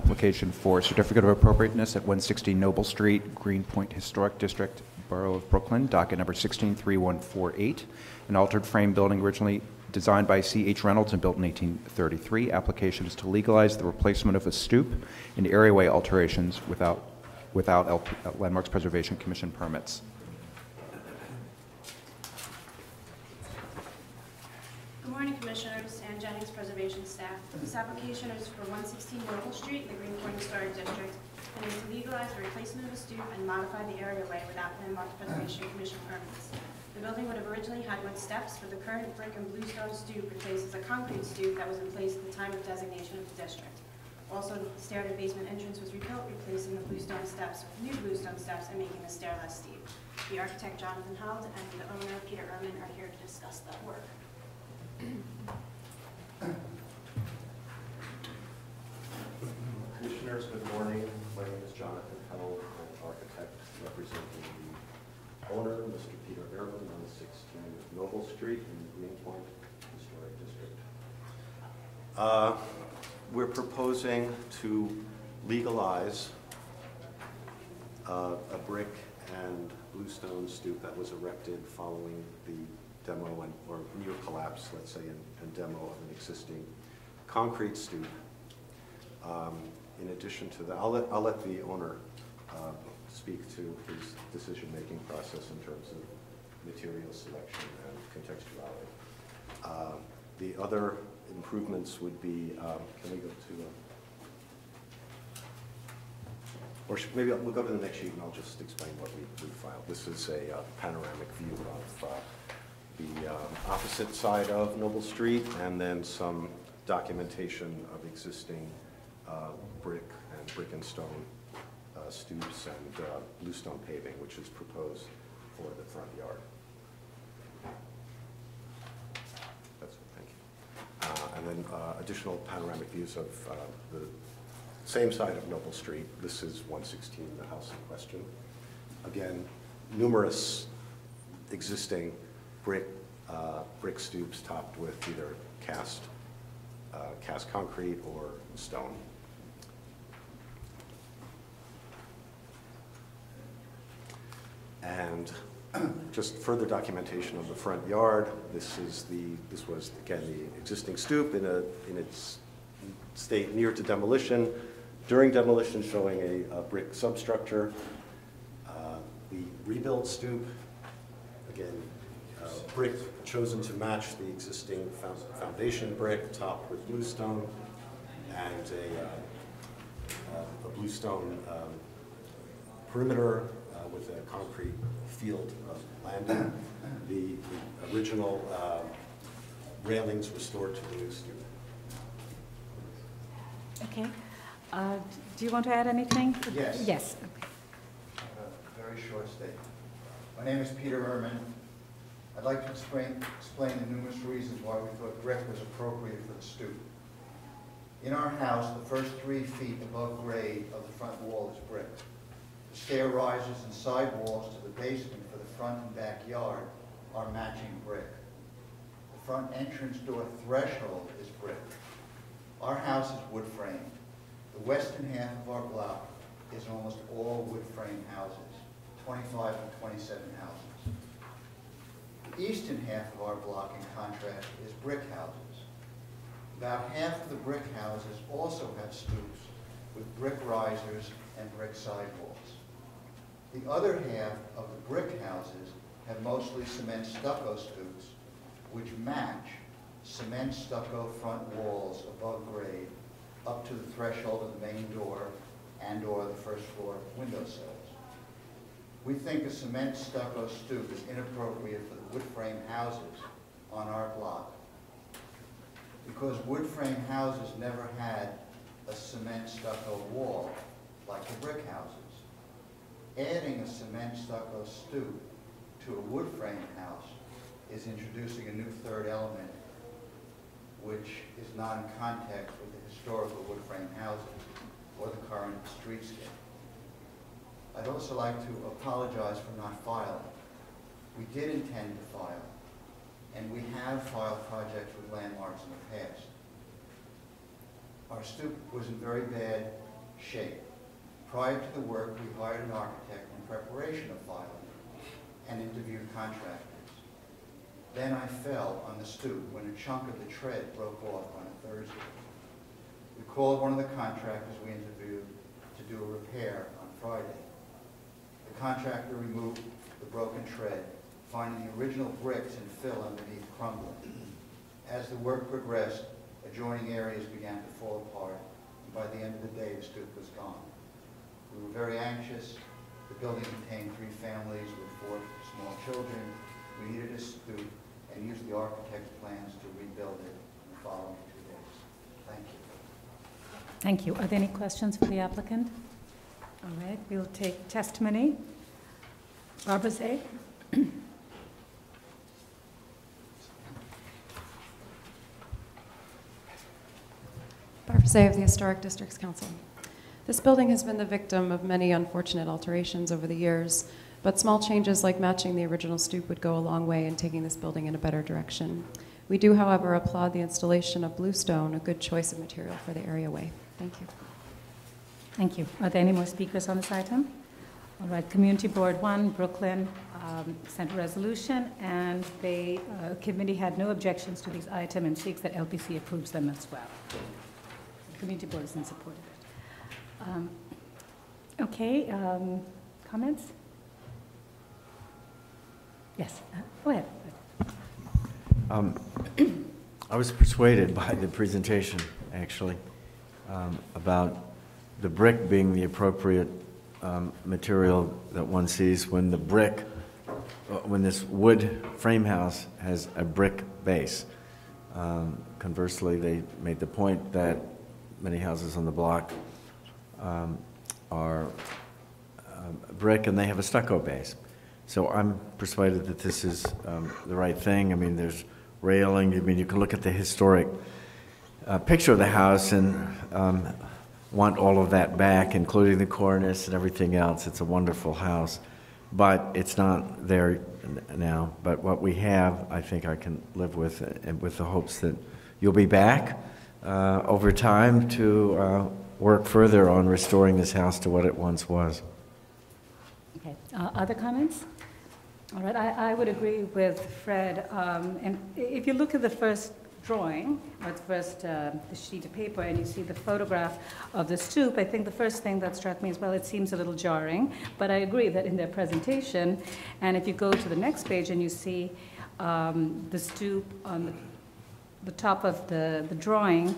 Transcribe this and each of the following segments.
application for certificate of appropriateness at 160 Noble Street, Greenpoint Historic District, Borough of Brooklyn, docket number 163148, an altered frame building originally designed by C.H. Reynolds and built in 1833. Application is to legalize the replacement of a stoop and areaway alterations without Landmarks Preservation Commission permits. Good morning, Commissioners and Jennings Preservation staff. This application is for 116 Noble Street in the Greenpoint Historic District and is to legalize the replacement of a stoop and modify the areaway without Landmarks Preservation Commission permits. The building would have originally had wood steps, but the current brick and bluestone stoop replaces a concrete stoop that was in place at the time of designation of the district. Also, the stair to basement entrance was rebuilt, replacing the bluestone steps with new bluestone steps and making the stair less steep. The architect, Jonathan Held, and the owner, Peter Ehrman, are here to discuss that work. Commissioners, good morning. My name is Jonathan Held. I'm architect representing the owner, Mr. Peter Ehrman, on 16 Noble Street in the Greenpoint Historic District. We're proposing to legalize a brick and bluestone stoop that was erected following the demo or near collapse, let's say, and demo of an existing concrete stoop. In addition to that, I'll let the owner speak to his decision-making process in terms of material selection and contextuality. The other improvements would be, can we go to, maybe we'll go to the next sheet and I'll just explain what we filed. This is a panoramic view of the opposite side of Noble Street, and then some documentation of existing brick and stone stoops and bluestone paving, which is proposed for the front yard. That's it, thank you. And then additional panoramic views of the same side of Noble Street. This is 116, the house in question. Again, numerous existing brick stoops topped with either cast concrete or stone. And just further documentation of the front yard. This was again the existing stoop in its state near to demolition. During demolition, showing a brick substructure. The rebuilt stoop, again, brick chosen to match the existing foundation brick, topped with bluestone, and a bluestone perimeter with a concrete field landing. The original railings restored to the new stoop. Okay. Do you want to add anything? Yes. Yes. A very short statement. My name is Peter Ehrman. I'd like to explain the numerous reasons why we thought brick was appropriate for the stoop. In our house, the first 3 feet above grade of the front wall is brick. The stair rises and side walls to the basement for the front and backyard are matching brick. The front entrance door threshold is brick. Our house is wood framed. The western half of our block is almost all wood frame houses, 25 and 27 houses. The eastern half of our block, in contrast, is brick houses. About half of the brick houses also have stoops with brick risers and brick sidewalls. The other half of the brick houses have mostly cement stucco stoops, which match cement stucco front walls above grade up to the threshold of the main door and or the first floor windowsills. We think a cement stucco stoop is inappropriate for the wood frame houses on our block because wood frame houses never had a cement stucco wall like the brick houses. Adding a cement stucco stoop to a wood frame house is introducing a new third element which is not in context with the historical wood frame houses or the current streetscape. I'd also like to apologize for not filing. We did intend to file, and we have filed projects with landmarks in the past. Our stoop was in very bad shape. Prior to the work, we hired an architect in preparation of filing and interviewed contractors. Then I fell on the stoop when a chunk of the tread broke off on a Thursday. We called one of the contractors we interviewed to do a repair on Friday. The contractor removed the broken tread, finding the original bricks and fill underneath crumbling. As the work progressed, adjoining areas began to fall apart, and by the end of the day, the stoop was gone. We were very anxious. The building contained 3 families with 4 small children. We needed a stoop and used the architect's plans to rebuild it in the following 2 days. Thank you. Thank you. Are there any questions for the applicant? All right, we'll take testimony. Barbara Zay. Barbara Zay of the Historic Districts Council. This building has been the victim of many unfortunate alterations over the years, but small changes like matching the original stoop would go a long way in taking this building in a better direction. We do, however, applaud the installation of bluestone, a good choice of material for the areaway. Thank you. Thank you. Are there any more speakers on this item? All right, Community Board 1, Brooklyn, sent a resolution, and the committee had no objections to these items and seeks that LPC approves them as well. The Community Board is in support of it. Okay, comments? Yes, go ahead. I was persuaded by the presentation, actually, about the brick being the appropriate material that one sees when the brick, when this wood frame house has a brick base. Conversely, they made the point that many houses on the block are brick and they have a stucco base. So I'm persuaded that this is the right thing. I mean, there's railing. I mean, you can look at the historic picture of the house and want all of that back, including the cornice and everything else. It's a wonderful house, but it's not there now. But what we have, I think I can live with, and with the hopes that you'll be back over time to work further on restoring this house to what it once was. Okay, other comments? All right, I would agree with Fred. And if you look at the first drawing, or the first the sheet of paper, and you see the photograph of the stoop, I think the first thing that struck me is, well, it seems a little jarring, but I agree that in their presentation, and if you go to the next page and you see the stoop on the top of the drawing,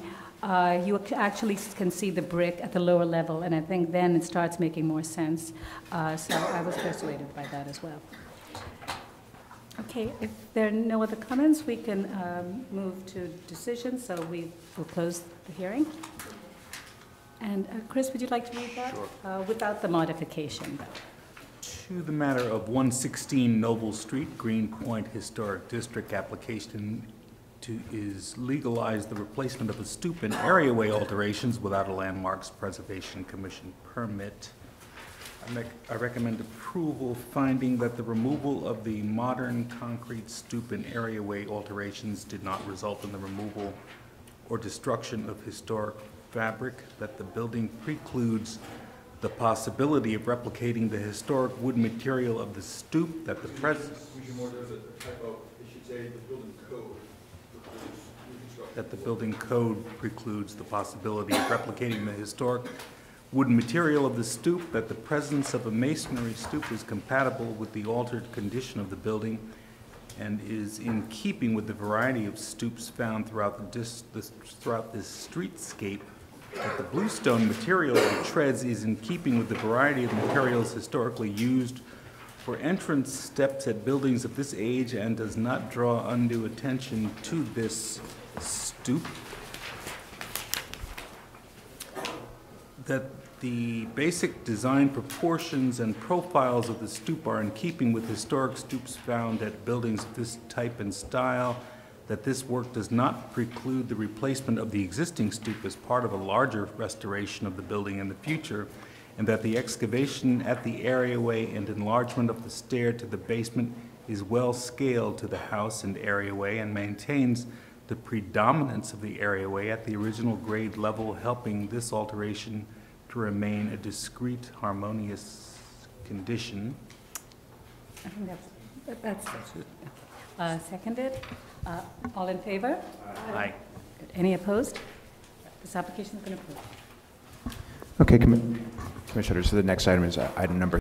you actually can see the brick at the lower level, and I think then it starts making more sense. So I was persuaded by that as well. Okay, if there are no other comments, we can move to decision, so we will close the hearing. And Chris, would you like to read that? Sure. Without the modification, though. To the matter of 116 Noble Street, Greenpoint Historic District application is legalize the replacement of a stoop and areaway alterations without a Landmarks Preservation Commission permit. I recommend approval, finding that the removal of the modern concrete stoop and areaway alterations did not result in the removal or destruction of historic fabric, that the building precludes the possibility of replicating the historic wood material of the stoop, that the present... That the building code precludes the possibility of replicating the historic wooden material of the stoop, that the presence of a masonry stoop is compatible with the altered condition of the building and is in keeping with the variety of stoops found throughout this streetscape, that the bluestone material of the treads is in keeping with the variety of materials historically used for entrance steps at buildings of this age and does not draw undue attention to this stoop, that the basic design proportions and profiles of the stoop are in keeping with historic stoops found at buildings of this type and style, that this work does not preclude the replacement of the existing stoop as part of a larger restoration of the building in the future, and that the excavation at the areaway and enlargement of the stair to the basement is well scaled to the house and areaway and maintains the predominance of the areaway at the original grade level, helping this alteration to remain a discrete, harmonious condition. I think that's seconded. All in favor? Aye. Any opposed? This application has been approved. Okay, Commissioners, so the next item is item number